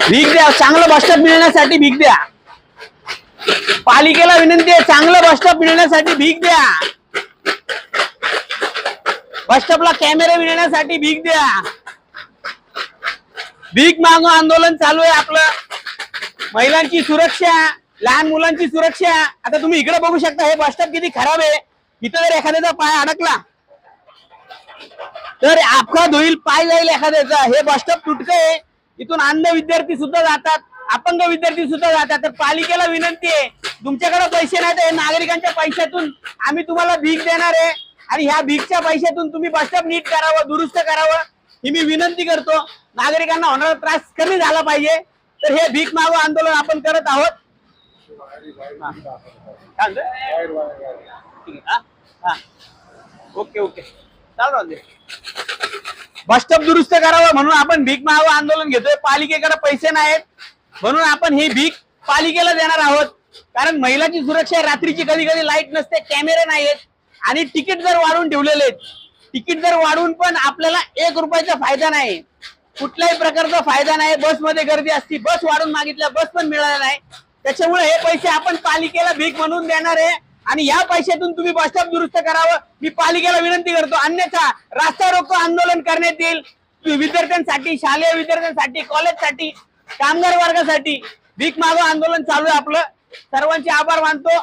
भीक द्या, चांगलं बस स्टॉप मिळण्यासाठी भीक द्या। पालिकेला विनंती आहे, चांगलं बस स्टॉप मिळण्यासाठी भीक द्या। बस स्टॉपला कॅमेरे मिळण्यासाठी भीक द्या। भीक मागो आंदोलन चालू आहे आपलं। महिलांची सुरक्षा, लहान मुलांची सुरक्षा। आता तुम्ही इकडे बघू शकता, हे बस स्टॉप किती खराब आहे। इथं जर एखाद्याचा पाय अडकला तर अपघात होईल, पाय जाईल एखाद्याचा। हे बस स्टॉप तुटकंय, इथून अंध विद्यार्थी सुद्धा जातात, अपंग विद्यार्थी सुद्धा जातात। तर पालिकेला विनंती आहे, तुमच्याकडे पैसे नाही तर नागरिकांच्या पैशातून आम्ही तुम्हाला भीक देणार आहे, आणि ह्या भीकच्या पैशातून तुम्ही बस स्टॉप नीट करावं, दुरुस्त करावं, ही मी विनंती करतो। नागरिकांना होणारा त्रास कमी झाला पाहिजे। तर हे भीक मागो आंदोलन आपण करत आहोत। ओके ओके, चालू राहू दे। बस स्टॉप दुरुस्त करावं म्हणून आपण भीक मागो आंदोलन घेतोय। पालिकेकडे पैसे नाहीत म्हणून आपण ही भीक पालिकेला देणार आहोत। कारण महिलांची सुरक्षा, रात्रीची कधी कधी लाईट नसते, कॅमेरे नाहीत, आणि तिकीट जर वाढवून ठेवलेले आहेत, तिकीट जर वाढवून पण आपल्याला 1 रुपयाचा फायदा नाही, कुठल्याही प्रकारचा फायदा नाही। बसमध्ये गर्दी असती, बस वाढून मागितल्या, बस पण मिळाल्या नाही। त्याच्यामुळे हे पैसे आपण पालिकेला भीक म्हणून देणार आहे, आणि या पैशातून तुम्ही बस स्टॉप दुरुस्त करावं, मी पालिकेला विनंती करतो। अन्यथा रास्ता रोको आंदोलन करण्यात येईल। विद्यार्थ्यांसाठी, शालेय विद्यार्थ्यांसाठी, कॉलेजसाठी, कामगार वर्गासाठी भीक मागो आंदोलन चालू आहे आपलं। सर्वांचे आभार मानतो।